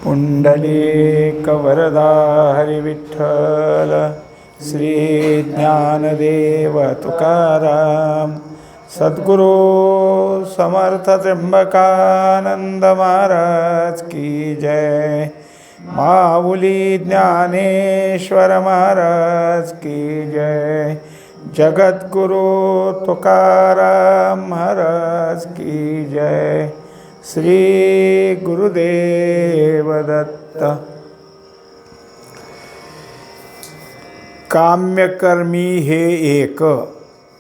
पुंडलीकवरदा हरिविठ्ठल श्री ज्ञानदेव तुकाराम सद्गुरु समर्थ त्र्यंबकानंद महाराज की जय। माऊली ज्ञानेश्वर महाराज की जय। जगद्गुरु तुकाराम महाराज की जय। श्री गुरुदेव दत्त। काम्यकर्मी हे एक,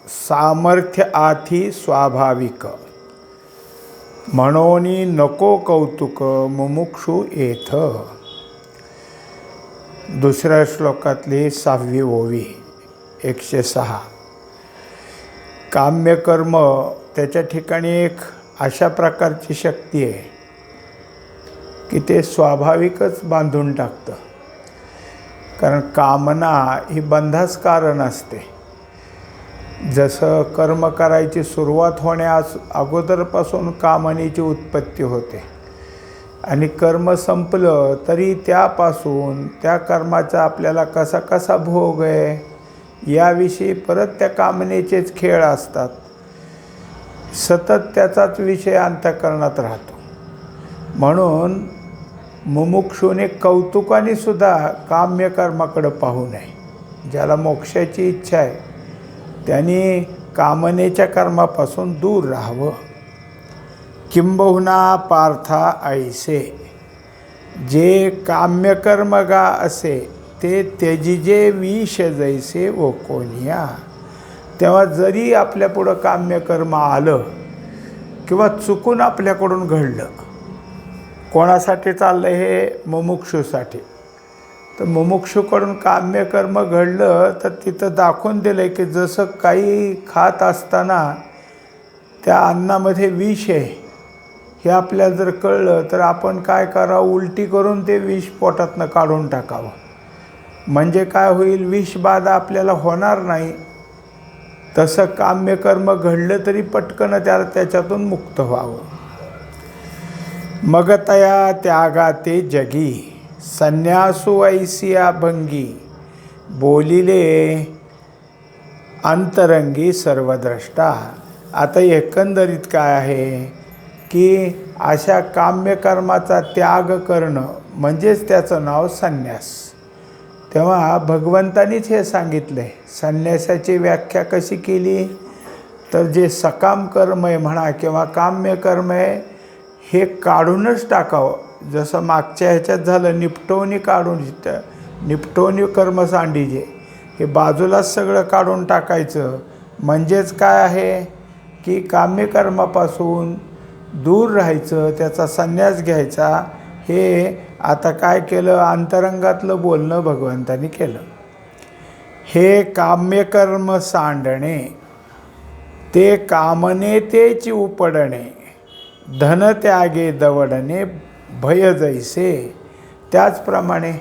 सामर्थ्य आथी स्वाभाविक, म्हणोनी नको कौतुक मुमुक्षु येथ। दुसऱ्या श्लोकातली 6वी ओवी 106। काम्यकर्म त्याच्या ठिकाणी एक अशा प्रकारची शक्ती आहे की ते स्वाभाविकच बांधून टाकतं। कारण कामना ही बंधास कारण असते। जसं कर्म करायची सुरुवात होण्यास अगोदरपासून कामनेची उत्पत्ती होते आणि कर्म संपलं तरी त्यापासून त्या कर्माचा आपल्याला कसा कसा भोग आहे याविषयी परत त्या कामनेचेच खेळ असतात। सतत त्याचाच विषय अंतःकरणात राहतो। म्हणून मुमुक्षूने कौतुकाने सुद्धा काम्यकर्माकडे पाहू नये। ज्याला मोक्षाची इच्छा आहे त्यांनी कामनेच्या कर्मापासून दूर राहावं। किंबहुना पार्था ऐसे, जे काम्यकर्म गा असे ते त्यजिजे विष जैसे ओ कोनिया। तेव्हा जरी आपल्यापुढं काम्यकर्म आलं किंवा चुकून आपल्याकडून घडलं, कोणासाठी चाललं हे मुमुक्षूसाठी, तर मुमुक्षूकडून काम्यकर्म घडलं तर तिथं दाखवून दिलं की जसं काही खात असताना त्या अन्नामध्ये विष आहे हे आपल्याला जर कळलं तर आपण काय करावं, उलटी करून ते विष पोटातनं काढून टाकावं। म्हणजे काय होईल, विषबाधा आपल्याला होणार नाही। तसं काम्यकर्म घडलं तरी पटकन त्याच्यातून मुक्त व्हावं। मग तया त्यागा ते जगी, संन्यासू ऐसिया भंगी, बोलिले अंतरंगी सर्वद्रष्टा। आता एकंदरीत काय आहे की अशा काम्यकर्माचा त्याग करणं म्हणजेच त्याचं नाव संन्यास। तेव्हा भगवंतानीच हे सांगितलं आहे। संन्यासाची व्याख्या कशी केली तर जे सकाम कर्म आहे म्हणा किंवा काम्य कर्म आहे हे काढूनच टाकावं। जसं मागच्या ह्याच्यात झालं, निपटवणी काढून, निपटवणी कर्मसांडीजे हे बाजूलाच सगळं काढून टाकायचं। म्हणजेच काय आहे की काम्यकर्मापासून दूर राहायचं, त्याचा संन्यास घ्यायचा। हे आता काय केलं, अंतरंगातलं बोलणं भगवंतानी केलं। हे काम्यकर्म सांडणे, ते कामने तेची उपडणे, धन त्यागे दवडणे भय जैसे। त्याचप्रमाणे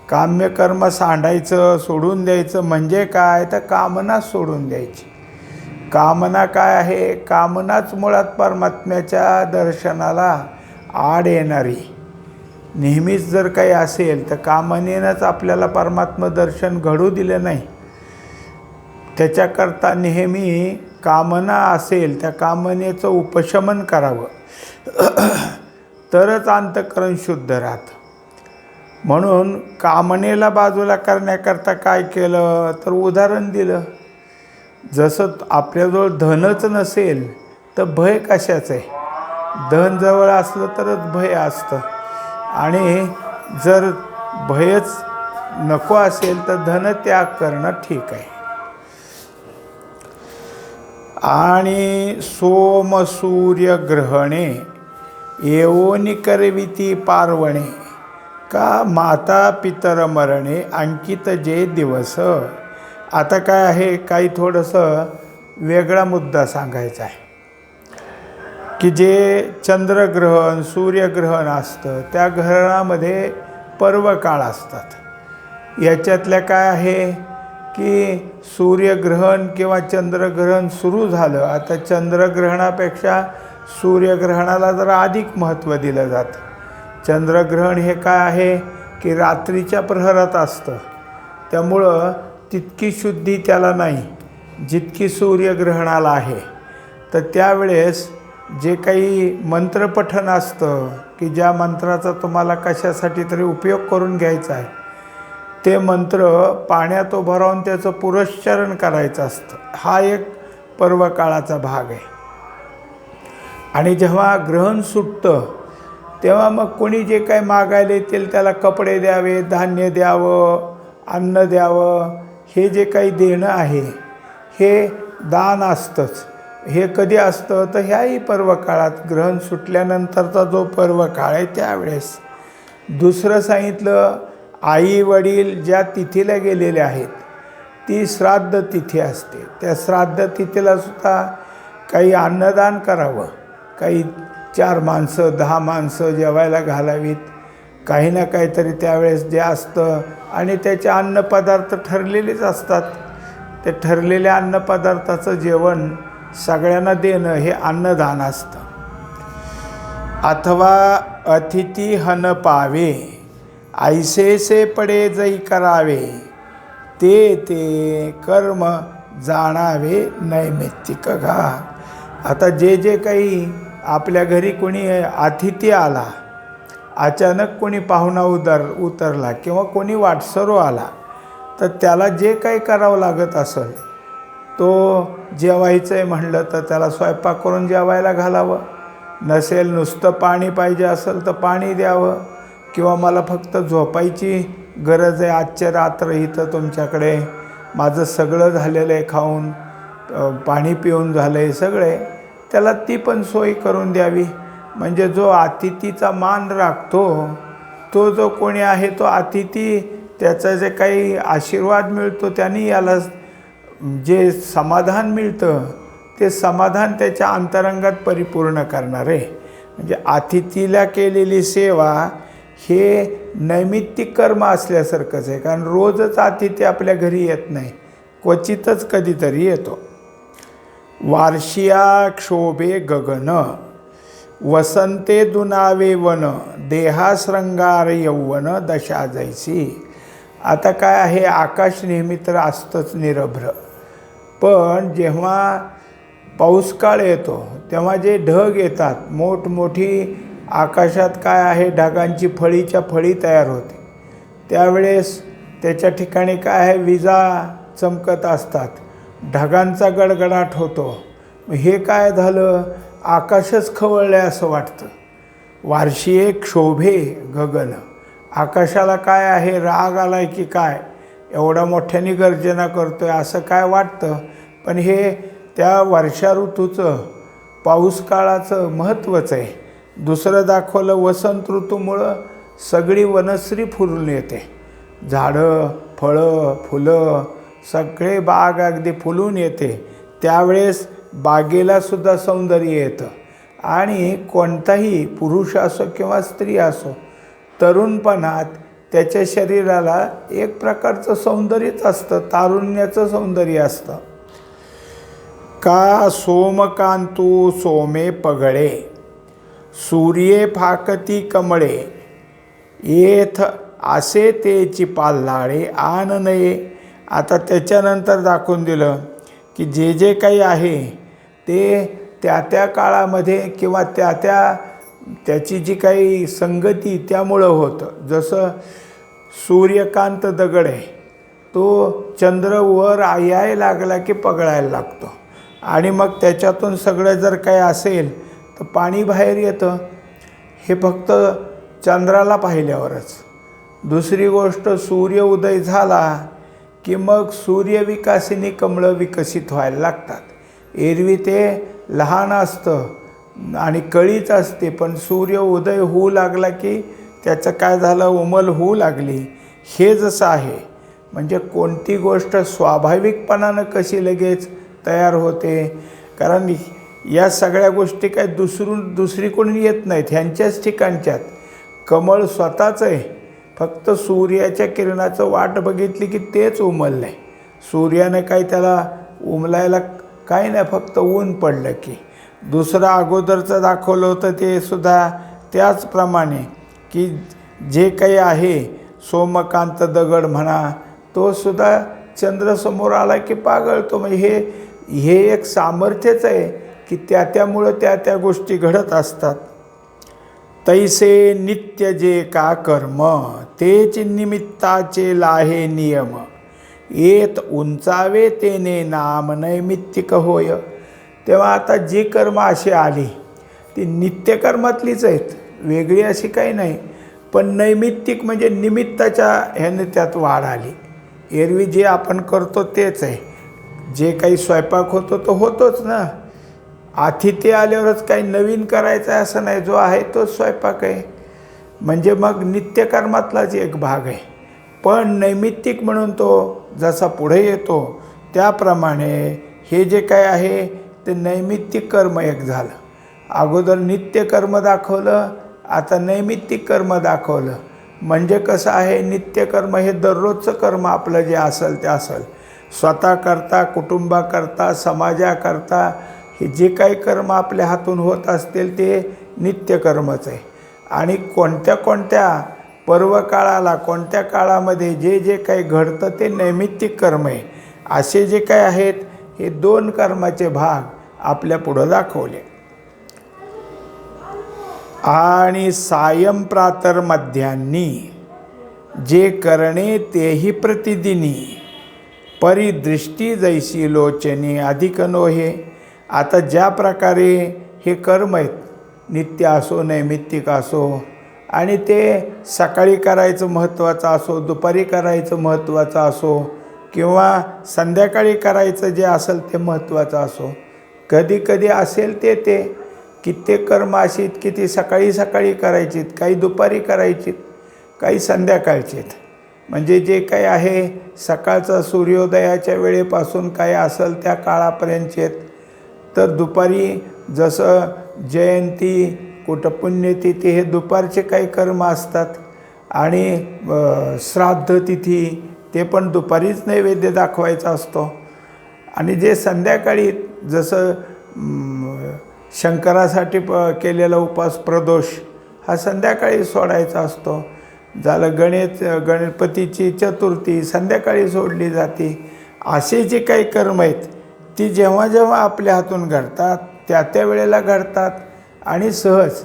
काम्यकर्म सांडायचं, सोडून द्यायचं म्हणजे काय तर कामना सोडून द्यायची। कामना काय आहे, कामनाच मुळात परमात्म्याच्या दर्शनाला आड येणारी। नेहमीच जर काही असेल तर कामनेनंच आपल्याला परमात्मा दर्शन घडू दिलं नाही। त्याच्याकरता नेहमी कामना असेल त्या कामनेचं उपशमन करावं तरच अंतःकरण शुद्ध राहतं। म्हणून कामनेला बाजूला करण्याकरता काय केलं तर उदाहरण दिलं। जसं आपल्याजवळ धनच नसेल तर भय कशाचं आहे। धन जवळ असलं तरच भय असतं आणि जर भयच नको असेल तर धन त्याग करणं ठीक आहे। आणि सोम सूर्य ग्रहणे येवोनी करविती पार्वणे, का माता पितर मरणे अंकित जे दिवस। आता काय आहे, काही थोडंसं वेगळा मुद्दा सांगायचा आहे की जे चंद्रग्रहण सूर्यग्रहण असतं त्या ग्रहणामध्ये पर्वकाळ असतात। याच्यातल्या काय आहे की सूर्यग्रहण किंवा चंद्रग्रहण सुरू झालं, आता चंद्रग्रहणापेक्षा सूर्यग्रहणाला जरा अधिक महत्त्व दिलं जातं। चंद्रग्रहण हे काय आहे की रात्रीच्या प्रहरात असतं, त्यामुळं तितकी शुद्धी त्याला नाही जितकी सूर्यग्रहणाला आहे. तर त्यावेळेस जे काही मंत्रपठण असतं की ज्या मंत्राचा तुम्हाला कशासाठी तरी उपयोग करून घ्यायचा आहे, ते मंत्र पाण्यात उभं राहून त्याचं पुरश्चरण करायचं असतं. हा एक पर्वकाळाचा भाग आहे. आणि जेव्हा ग्रहण सुटतं तेव्हा मग कोणी जे काही मागायला येतील त्याला कपडे द्यावे, धान्य द्यावं, अन्न द्यावं, हे जे काही देणं आहे हे दान असतंच. हे कधी असतं तर ह्याही पर्वकाळात, ग्रहण सुटल्यानंतरचा जो पर्वकाळ आहे त्यावेळेस. दुसरं सांगितलं, आई वडील ज्या तिथीला गेलेले आहेत ती श्राद्ध तिथी असते. त्या श्राद्ध तिथीला सुद्धा काही अन्नदान करावं, काही 4 माणसं 10 माणसं जेवायला घालावीत, काही ना काहीतरी त्यावेळेस जे असतं. आणि त्याचे अन्नपदार्थ ठरलेलेच असतात. ते ठरलेल्या अन्नपदार्थाचं जेवण सगळ्यांना देणं हे अन्नदान असतं. अथवा अतिथी हन पावे, ऐसेसे पडे जै करावे, ते ते कर्म जाणावे नैमित्तिक घा. आता जे जे काही आपल्या घरी कोणी अतिथी आला, अचानक कोणी पाहुणा उतरला किंवा कोणी वाटसरू आला, तर त्याला जे काही करावं लागत असेल, तो जेवायचं आहे म्हणलं तर त्याला स्वयंपाक करून जेवायला घालावं. नसेल नुसतं पाणी पाहिजे असेल तर पाणी द्यावं. किंवा मला फक्त झोपायची गरज आहे, आजच्या रात्र इथं तुमच्याकडे, माझं सगळं झालेलं आहे, खाऊन पाणी पिऊन झालं आहे सगळे, त्याला ती पण सोय करून द्यावी. म्हणजे जो अतिथीचा मान राखतो, तो जो कोणी आहे तो अतिथी, त्याचा जे काही आशीर्वाद मिळतो त्यांनी याला जे समाधान मिळतं ते समाधान त्याच्या अंतरंगात परिपूर्ण करणार आहे. म्हणजे अतिथीला केलेली सेवा हे नैमित्तिक कर्म असल्यासारखंच आहे. कारण रोजच अतिथी आपल्या घरी येत नाही, क्वचितच कधीतरी येतो. वार्षिया क्षोभे गगन, वसंते दुनावे वन, देहाश्रंगार यौवन दशा जैसी. आता काय आहे, आकाश नेहमी तर असतंच निरभ्र, पण जेव्हा पाऊस काळ येतो तेव्हा जे ढग येतात, मोठमोठी आकाशात काय आहे, ढगांची फळीच्या फळी तयार होते. त्यावेळेस त्याच्या ठिकाणी काय आहे, विजा चमकत असतात, ढगांचा गडगडाट होतो. हे काय झालं, आकाशच खवळले असं वाटतं. वार्षिये क्षोभे गगन, आकाशाला काय आहे, राग आलाय की काय, एवढा मोठ्याने गर्जना करतोय असं काय वाटतं. पण हे त्या वर्षा ऋतूचं, पाऊस काळाचं महत्त्वच आहे. दुसरं दाखवलं, वसंत ऋतूमुळं सगळी वनश्री फुलून येते, झाडं, फळं, फुलं, सगळे बाग अगदी फुलून येते. त्यावेळेस बागेलासुद्धा सौंदर्य येतं. आणि कोणताही पुरुष असो किंवा स्त्री असो, तरुणपणात त्याच्या शरीराला एक प्रकारचं सौंदर्यच असतं, तारुण्याचं सौंदर्य असतं. का सोमकांतू सोमे पगळे, सूर्ये फाकती कमळे, येथ असे तेची पाल्हाळे आन नये. आता त्याच्यानंतर दाखवून दिलं की जे जे काही आहे ते त्या त्या काळामध्ये किंवा त्याची जी काही संगती त्यामुळं होतं. जसं सूर्यकांत दगड आहे, तो चंद्र वर यायला लागला की पगळायला लागतो. आणि मग त्याच्यातून सगळं जर काही असेल तर पाणी बाहेर येतं. हे फक्त चंद्राला पाहिल्यावरच. दुसरी गोष्ट, सूर्य उदय झाला की मग सूर्यविकासिनी कमळं विकसित व्हायला लागतात. एरवी ते लहान असतं आणि कळीच असते, पण सूर्य उदय होऊ लागला की त्याचं काय झालं, उमल होऊ लागली. हे जसं आहे, म्हणजे कोणती गोष्ट स्वाभाविकपणानं कशी लगेच तयार होते, कारण या सगळ्या गोष्टी काय दुसरीकडून येत नाहीत, ह्यांच्याच ठिकाणच्यात. कमळ स्वतःच आहे, फक्त सूर्याच्या किरणाचं वाट बघितली की तेच उमललं आहे. सूर्यानं काही त्याला उमलायला काही नाही, फक्त ऊन पडलं की. दुसरं अगोदरचं दाखवलं होतं ते सुद्धा त्याचप्रमाणे की जे काही आहे सोमकांत दगड म्हणा, तो सुद्धा चंद्रसमोर आला की पागळतो. म्हणजे हे एक सामर्थ्यच आहे की त्यामुळं त्या गोष्टी घडत असतात. तैसे नित्य जे का कर्म, तेच निमित्ताचे लाहे नियम. येत उंचावे तेने नाम नैमित्तिक होय. तेव्हा आता जी कर्म अशी आली ती नित्यकर्मातलीच आहेत, वेगळी अशी काही नाही. पण नैमित्तिक म्हणजे निमित्ताच्या ह्याने त्यात वाढ आली. एरवी जे आपण करतो तेच आहे. जे काही स्वयंपाक होतो तो होतोच ना. अतिथी आल्यावरच काही नवीन करायचं आहे असं नाही, जो आहे तोच स्वयंपाक आहे. म्हणजे मग नित्यकर्मातलाच एक भाग आहे. पण नैमित्तिक म्हणून तो जसा पुढे येतो त्याप्रमाणे हे जे काय आहे ते नैमित्तिक कर्म एक झालं. अगोदर नित्यकर्म दाखवलं, आता नैमित्तिक कर्म दाखवलं. म्हणजे कसं आहे, नित्यकर्म हे दररोजचं कर्म आपलं जे असेल ते असेल, स्वतःकरता, कुटुंबाकरता, समाजाकरता हे जे काही कर्म आपल्या हातून होत असतील ते नित्यकर्मच आहे. आणि कोणत्या कोणत्या पर्वकाळाला, कोणत्या काळामध्ये जे जे काही घडतं ते नैमित्तिक कर्म आहे. असे जे काही आहेत हे दोन कर्माचे भाग आपल्या पुढं दाखवले. आणि सायं प्रातर मध्यान्नी जे करणे तेही प्रतिदिनी, परिदृष्टी जैसी लोचनी अधिक नोहे. आता ज्या प्रकारे हे कर्म आहेत, नित्य असो नैमित्तिक असो, आणि ते सकाळी करायचं महत्त्वाचं असो, दुपारी करायचं महत्त्वाचं असो, किंवा संध्याकाळी करायचं जे असेल ते महत्त्वाचं असो, कधी कधी असेल ते कित्येक कर्म अशीत की ती सकाळी करायचीत, काही दुपारी करायचीत, काही संध्याकाळचीत. म्हणजे जे काही आहे सकाळचा सूर्योदयाच्या वेळेपासून काय असेल त्या काळापर्यंतचे. तर दुपारी जसं जयंती, कुठं पुण्यतिथी हे दुपारचे काही कर्म असतात. आणि श्राद्ध तिथी ते पण दुपारीच नैवेद्य दाखवायचा असतो. आणि जे संध्याकाळी जसं शंकरासाठी केलेला उपास प्रदोष हा संध्याकाळी सोडायचा असतो. झालं गणपतीची चतुर्थी संध्याकाळी सोडली जाते. असे जे काही कर्म आहेत ती जेव्हा जेव्हा आपल्या हातून घडतात त्या वेळेला घडतात. आणि सहज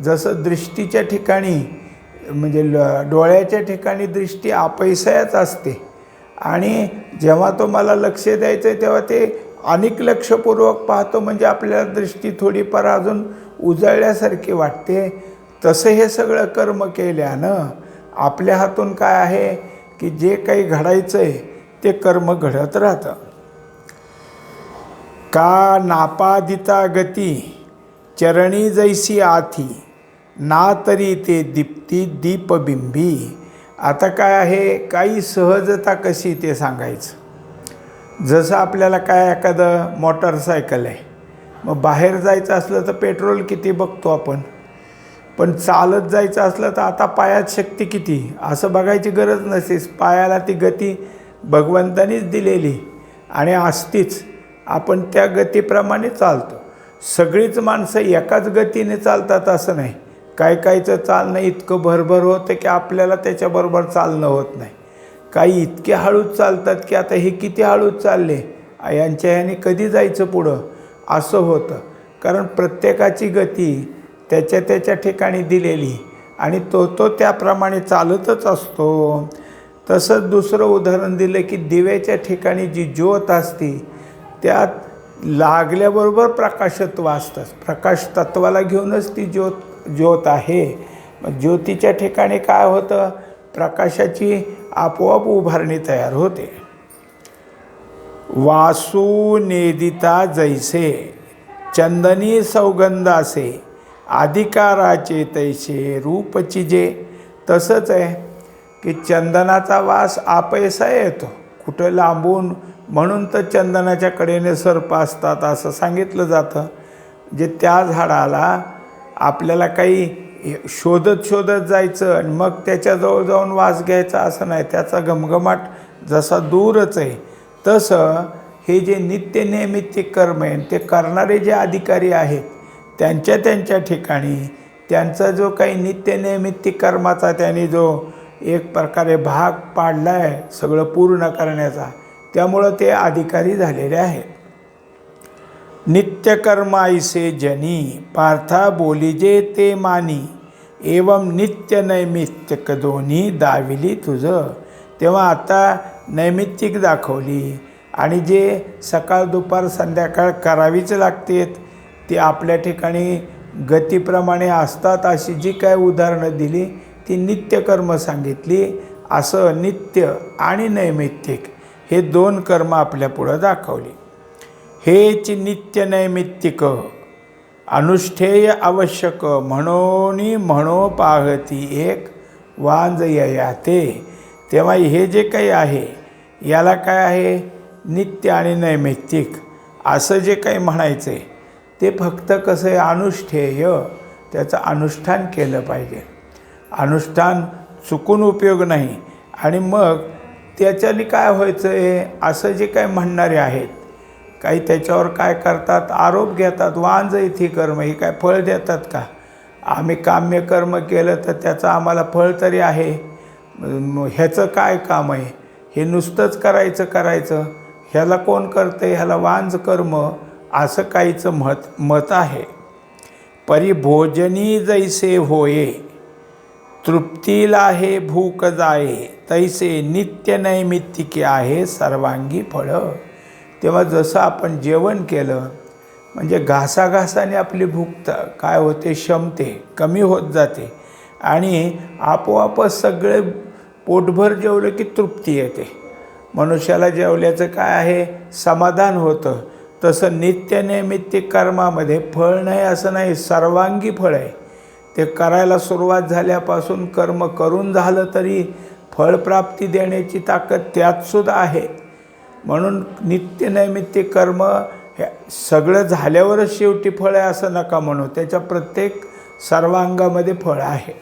जसं दृष्टीच्या ठिकाणी म्हणजे डोळ्याच्या ठिकाणी दृष्टी अपैसायाच असते. आणि जेव्हा तो मला लक्ष द्यायचं आहे तेव्हा ते अनेक लक्षपूर्वक पाहतो, म्हणजे आपल्याला दृष्टी थोडीफार अजून उजळल्यासारखी वाटते. तसं हे सगळं कर्म केल्यानं आपल्या हातून काय आहे की जे काही घडायचं आहे ते कर्म घडत राहतं. का नापादिता गती चरणी जैसी आथी, ना तरी ते दीप्ती दीपबिंबी. आता काय आहे, काही सहजता कशी ते सांगायचं. जसं आपल्याला काय एखादं मोटरसायकल आहे, मग बाहेर जायचं असलं तर पेट्रोल किती बघतो आपण, पण चालत जायचं असलं तर आता पायात शक्ती किती असं बघायची गरज नसते. पायाला ती गती भगवंतानीच दिलेली आणि असतीच. आपण त्या गतीप्रमाणे चालतो. सगळीच माणसं एकाच गतीने चालतात असं नाही. काहीचं चालणं इतकं भरभर होतं की आपल्याला त्याच्याबरोबर चालणं होत नाही. काही इतके हळूच चालतात की आता हे किती हळूच चालले, यांच्या ह्याने कधी जायचं पुढं असं होतं. कारण प्रत्येकाची गती त्याच्या ठिकाणी दिलेली आणि तो त्याप्रमाणे चालतच असतो. तसंच दुसरं उदाहरण दिलं की दिव्याच्या ठिकाणी जी ज्योत असते त्यात लागल्याबरोबर प्रकाशत्व असतं. प्रकाश तत्वाला घेऊनच ती ज्योत आहे. मग ज्योतीच्या ठिकाणी काय होतं, प्रकाशाची आपोआप उभारणी तयार होते. वासू नेदिता जैसे चंदनी सौगंधासे, अधिकाराचे तैसे रूपची जे. तसंच आहे की चंदनाचा वास आपैसा येतो कुठं लांबून, म्हणून तर चंदनाच्या कडेने सर्प असतात असं सांगितलं जातं. जे त्या झाडाला आपल्याला काही शोधत जायचं आणि मग त्याच्याजवळ जाऊन वास घ्यायचा असं नाही. त्याचा घमघमाट जसा दूरच आहे, तसं हे जे नित्य नैमित्तिक कर्म आहे ते करणारे जे अधिकारी आहेत त्यांच्या ठिकाणी त्यांचा जो काही नित्यनैमित्तिक कर्माचा त्यांनी जो एक प्रकारे भाग पाडला आहे सगळं पूर्ण करण्याचा, त्यामुळं ते अधिकारी झालेले आहेत. नित्यकर्माईसे जनी पार्था बोलिजे ते मानी, एवं नित्य नैमित्तिक दोन्ही दाविली तुझं. तेव्हा आता नैमित्तिक दाखवली आणि जे सकाळ दुपार संध्याकाळ करावीच लागतेत ती आपल्या ठिकाणी गतीप्रमाणे असतात अशी जी काय उदाहरणं दिली ती नित्यकर्म सांगितली. असं नित्य आणि नैमित्तिक हे दोन कर्म आपल्या पुढं दाखवली. हेच नित्य नैमित्तिक अनुष्ठेय आवश्यक म्हणून म्हणो पाहती एक वांज ययाते. तेव्हा हे जे काही आहे याला काय आहे, नित्य आणि नैमित्तिक असं जे काही म्हणायचं आहे ते फक्त कसं आहे, अनुष्ठेय, त्याचं अनुष्ठान केलं पाहिजे. अनुष्ठान चुकून उपयोग नाही. आणि मग त्याच्याने काय व्हायचं आहे, असं जे काही म्हणणारे आहेत काही त्याच्यावर काय करतात, आरोप घेतात, वांज इथे कर्म हे काय फळ देतात का, आम्ही काम्य कर्म केलं तर त्याचं आम्हाला फळ तरी आहे, ह्याचं काय काम आहे, हे नुसतंच करायचं, ह्याला कोण करतं, ह्याला वांज कर्म असं काहीचं मत आहे. परिभोजनी जैसे होये तृप्तीला हे भूक जाये, तैसे नित्य नैमित्तिके आहे सर्वांगी फळं. तेव्हा जसं आपण जेवण केलं म्हणजे घासाघासाने आपली भूक काय होते, क्षमते कमी होत जाते आणि आपोआपच सगळे पोटभर जेवलं की तृप्ती येते. मनुष्याला जेवल्याचं काय आहे, समाधान होतं. तसं नित्य नैमित्तिक कर्मामध्ये फळ नाही असं नाही, सर्वांगी फळ आहे. ते करायला सुरुवात झाल्यापासून कर्म करून झालं तरी फळप्राप्ती देण्याची ताकद त्यातसुद्धा आहे. म्हणून नित्य नैमित्तिक कर्म हे सगळं झाल्यावरच शेवटी फळ आहे असं नका म्हणू, त्याच्या प्रत्येक सर्वांगामध्ये फळ आहे.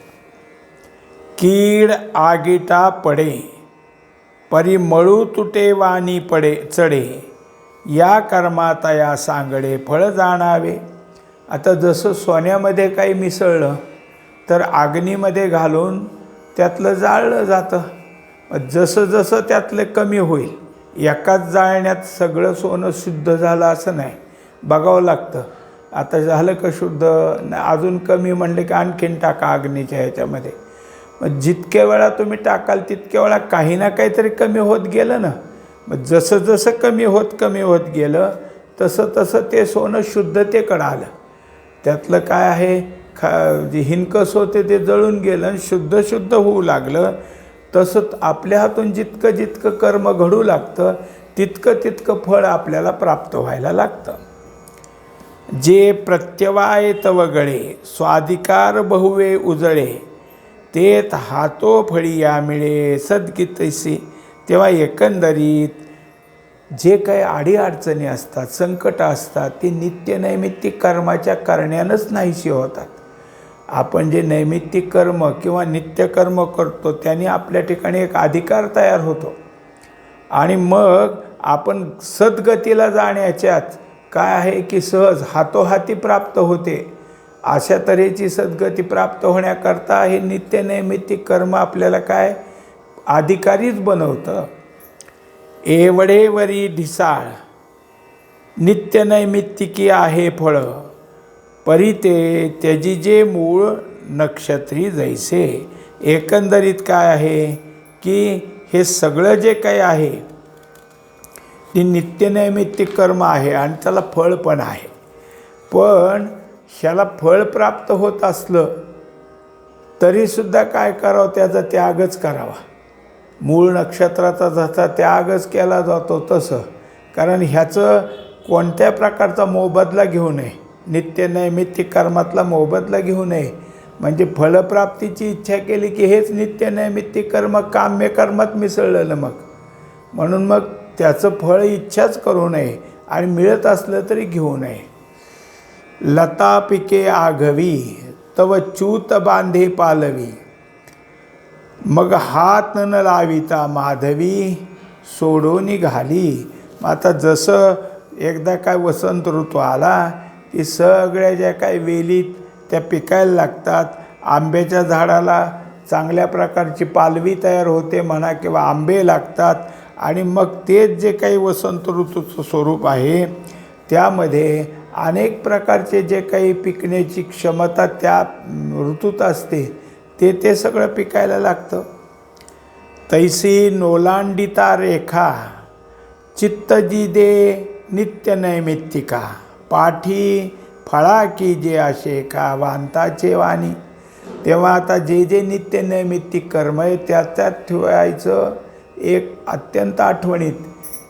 कीड आगीटा पडे परिमळू तुटे वाणी पडे चढे, या कर्माता या सांगडे फळ जाणावे. आता जसं सोन्यामध्ये काही मिसळलं तर अग्नीमध्ये घालून त्यातलं जाळलं जातं. जसं जसं त्यातलं कमी होईल, एकाच जाळण्यात सगळं सोनं शुद्ध झालं असं नाही, बघावं लागतं. आता झालं का शुद्ध, अजून कमी म्हणले की आणखीन टाका अग्नीच्या ह्याच्यामध्ये. मग जितक्या वेळा तुम्ही टाकाल तितक्या वेळा काही ना काहीतरी कमी होत गेलं ना. मग जसं जसं कमी होत गेलं तसं तसं ते सोनं शुद्धतेकडं आलं. त्यातलं काय आहे, जे हिनकस होते ते जळून गेलं आणि शुद्ध होऊ लागलं. तसं आपल्या हातून जितकं कर्म घडू लागतं तितकं फळ आपल्याला प्राप्त व्हायला लागतं. जे प्रत्यवाय तव गळे स्वाधिकार बहुवे उजळे, तेत हातो फळी या मिळे सद्गीतैसी. तेव्हा एकंदरीत जे काही अडीअडचणी असतात, संकट असतात, ते नित्य नैमित्तिक कर्माच्या करण्यानंच नाहीशी होतात. आपण जे नैमित्तिक कर्म किंवा नित्यकर्म करतो त्याने आपल्या ठिकाणी एक अधिकार तयार होतो आणि मग आपण सद्गतीला जाण्याच्यात काय आहे की सहज हातोहाती प्राप्त होते. अशा तऱ्हेची सद्गती प्राप्त होण्याकरता हे नित्य नैमित्तिक कर्म आपल्याला काय अधिकारीच बनवतं. एवढेवरी ढिसाळ नित्य नैमित्तिकी आहे फळ, परी ते त्यजिजे मूळ नक्षत्री जैसे. एकंदरीत काय आहे की हे सगळं जे काही आहे ते नित्य नैमित्तिक कर्म आहे आणि त्याला फळ पण आहे. पण ह्याला फळ प्राप्त होत असलं तरीसुद्धा काय करावं, त्याचा त्यागच करावा. मूळ नक्षत्राचा जसा त्यागच केला जातो तसं, कारण ह्याचं कोणत्या प्रकारचा मोबदला घेऊ नये, नित्य नैमित्तिक कर्मातला मोबदला घेऊ नये. म्हणजे फलप्राप्तीची इच्छा केली की हेच नित्य नैमित्तिक कर्म काम्य कर्मात मिसळलेलं म्हणून मग त्याचं फळ इच्छाच करू नये आणि मिळत असलं तरी घेऊ नये. लता पिके आघवी तव च्यूत बांधे पालवी, मग हात न लाविता माधवी सोडून घाली. आता जसं एकदा काय वसंत ऋतू आला की सगळ्या ज्या काही वेलीत त्या पिकायला लागतात. आंब्याच्या झाडाला चांगल्या प्रकारची पालवी तयार होते म्हणा किंवा आंबे लागतात आणि मग तेच जे काही वसंत ऋतूचं स्वरूप आहे त्यामध्ये अनेक प्रकारचे जे काही पिकण्याची क्षमता त्या ऋतूत असते ते सगळं पिकायला लागतं. तैसी नोलांडिता रेखा चित्तजी दे नित्य नैमित्तिका पाठी फळा की जे आशेका वांताचे वाणी. तेव्हा आता जे नित्य नैमित्तिक कर्म आहे त्याच्यात ठेवायचं एक अत्यंत आठवणीत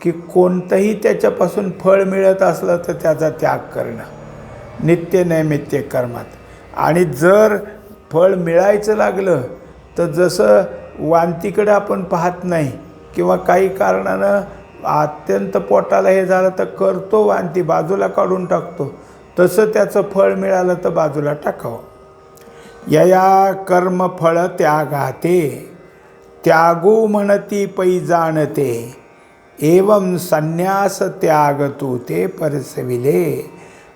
की कोणतंही त्याच्यापासून फळ मिळत असलं तर त्याचा त्याग करणं नित्य नैमित्तिक कर्मात. आणि जर फळ मिळायचं लागलं तर जसं वांतीकडं आपण पाहत नाही किंवा काही कारणानं अत्यंत पोटाला हे झालं तर करतो वांती बाजूला काढून टाकतो, तसं त्याचं फळ मिळालं तर बाजूला टाकावं. यया कर्मफळ त्यागाते त्यागो म्हणती पै जाणते एवं संन्यास त्याग तू ते परसविले.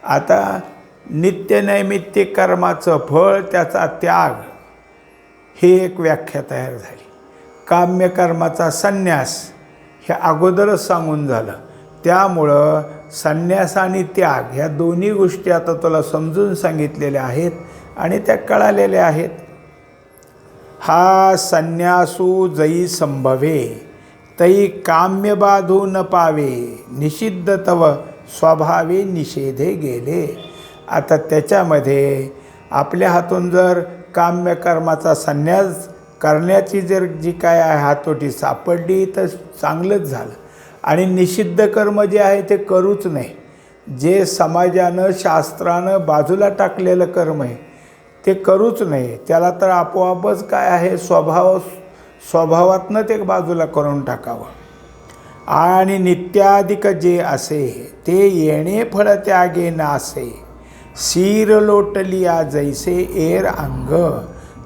आता नित्य नैमित्तिक कर्माचं फळ त्याचा त्याग हे एक व्याख्या तयार झाली. काम्यकर्माचा संन्यास हे अगोदरच सांगून झालं. त्यामुळं संन्यास आणि त्याग ह्या दोन्ही गोष्टी आता तुला समजून सांगितलेल्या आहेत आणि त्या कळालेल्या आहेत. हा संन्यासू जई संभवे तई काम्य बाधू न पावे निषिद्ध तव स्वभावे निषेधे गेले. आता त्याच्यामध्ये आपल्या हातून जर काम्यकर्माचा संन्यास करण्याची जर जी काय आहे हातोटी सापडली तर चांगलंच झालं. आणि निषिद्ध कर्म जे आहे ते करूच नाही. जे समाजानं शास्त्रानं बाजूला टाकलेलं कर्म आहे ते करूच नाही. त्याला तर आपोआपच काय आहे स्वभावातनं ते बाजूला करून टाकावं. आणि नित्याधिक जे असे ते येणे फळ त्यागे नासे शीर लोटलिया जैसे एर अंग.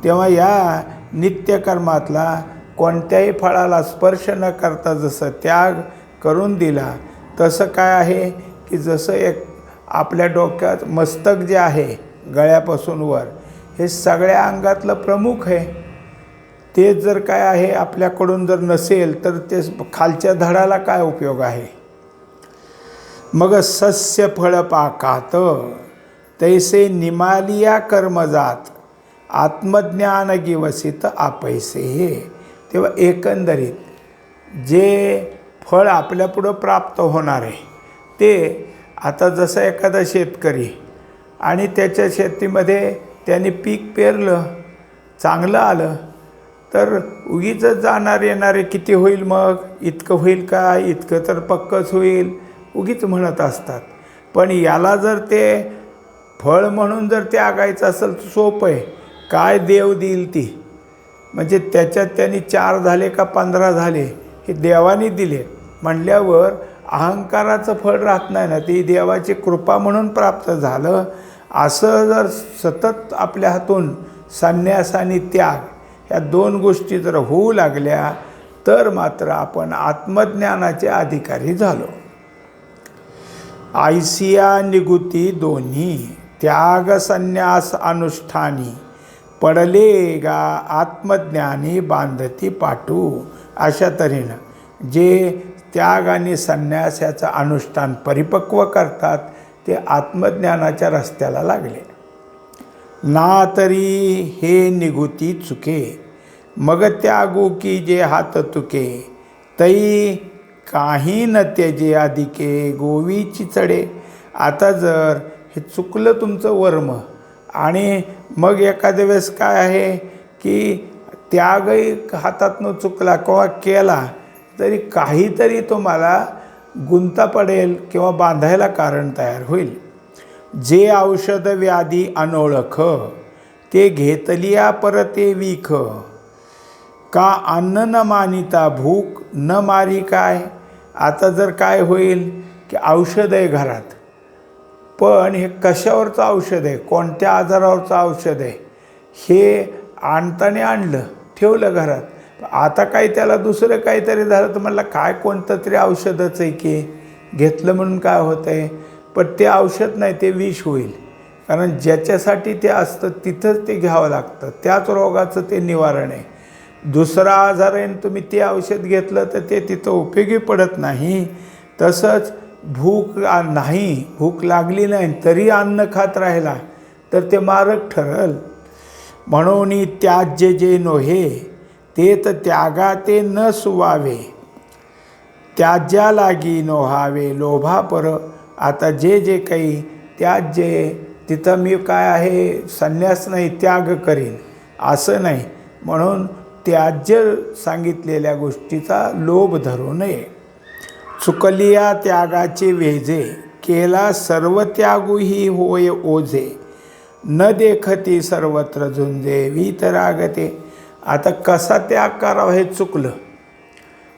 तेव्हा या नित्यकर्मातला कोणत्याही फळाला स्पर्श न करता जसं त्याग करून दिला तसं काय आहे की जसं एक आपल्या डोक्यात मस्तक जे आहे गळ्यापासून वर हे सगळ्या अंगातलं प्रमुख आहे. ते जर काय आहे आपल्याकडून जर नसेल तर ते खालच्या धडाला काय उपयोग आहे. मग सस्य फळ पाकात तैसे निमालिया कर्मजात आत्मज्ञान गिवसित आपैसे. तेव्हा एकंदरीत जे फळ आपल्यापुढं प्राप्त होणार आहे ते आता जसं एखादा शेतकरी आणि त्याच्या शेतीमध्ये त्याने पीक पेरलं चांगलं आलं तर उगीच जाणार येणारे किती होईल मग इतकं होईल का इतकं तर पक्कच होईल उगीच म्हणत असतात. पण याला जर ते फळ म्हणून जर ते आगायचं असेल तर सोपं आहे. काय देव देईल ती म्हणजे त्याच्यात त्यांनी 4 झाले का 15 झाले हे देवाने दिले म्हणल्यावर अहंकाराचं फळ राहत नाही ना. ती देवाची कृपा म्हणून प्राप्त झालं. असं जर सतत आपल्या हातून संन्यास आणि त्याग ह्या 2 गोष्टी जर होऊ लागल्या तर मात्र आपण आत्मज्ञानाचे अधिकारी झालो. आयसिया निगुती दोन्ही त्याग संन्यास अनुष्ठानी पडले गा आत्मज्ञानी बांधती पाटू. अशा तऱ्हेनं जे त्याग आणि संन्यास याचं अनुष्ठान परिपक्व करतात ते आत्मज्ञानाच्या रस्त्याला लागले. ना तरी हे निगुती चुके मग त्यागू की जे हात तुके तई काही न त्याजे अधिके गोवीची चढे. आता जर हे चुकलं तुमचं वर्म आणि मग एखाद्या वेळेस काय आहे की त्यागही हातातनं चुकला किंवा केला तरी काहीतरी तुम्हाला गुंता पडेल किंवा बांधायला कारण तयार होईल. जे औषध व्याधी अनोळख ते घेतलिया परते विख का अन्न न मानिता भूक न मारी काय. आता जर काय होईल की औषध आहे घरात पण हे कशावरचं औषध आहे कोणत्या आजारावरचं औषध आहे हे आणताना आणलं ठेवलं घरात. आता काही त्याला दुसरं काहीतरी झालं तर म्हणलं काय कोणतं तरी औषधच आहे की घेतलं म्हणून काय होतं आहे पण ते औषध नाही ते विष होईल. कारण ज्याच्यासाठी ते असतं तिथंच ते घ्यावं लागतं, त्याच रोगाचं ते निवारण आहे. दुसरा आजार आहे तुम्ही ते औषध घेतलं तर ते तिथं उपयोगी पडत नाही. तसंच भूक लागली नाही तरी अन्न खात राहिला तर ते मारक ठरल. म्हणून त्याज्य जे नोहे ते तर त्यागा ते न सुवावे, त्याज्या लागी नोहावे लोभा पर. आता जे काही त्याज्य तिथं मी काय आहे संन्यास नाही त्याग करीन असं नाही. म्हणून त्याज्य सांगितलेल्या गोष्टीचा लोभ धरू नये. चुकलिया त्यागाचे वेजे, केला सर्व त्यागूही होय ओझे. न देखती सर्वत्र झुंजे वीतरागते. आता कसा त्याग करावा हे चुकलं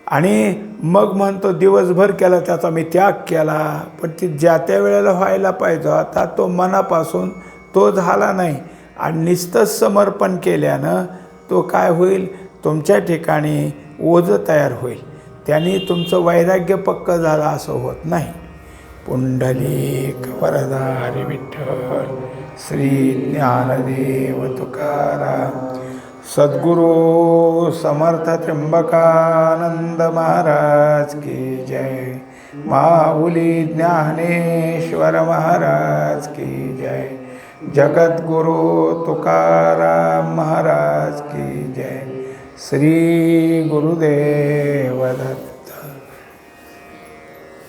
आणि मग म्हणतो दिवसभर केला त्याचा मी त्याग केला, पण ती ज्या त्या वेळेला व्हायला पाहिजे आता तो मनापासून तो झाला नाही. आणि नुसतंच समर्पण केल्यानं तो काय होईल, तुमच्या ठिकाणी ओझं तयार होईल. त्यांनी तुमचं वैराग्य पक्क झालं असं होत नाही. पुंडलिक वरदारी विठ्ठल श्री ज्ञानदेव तुकाराम. सद्गुरु समर्थ त्र्यंबकानंद महाराज की जय. माऊली ज्ञानेश्वर महाराज की जय. जगद्गुरु तुकाराम महाराज की जय. श्री गुरुदेव दत्त.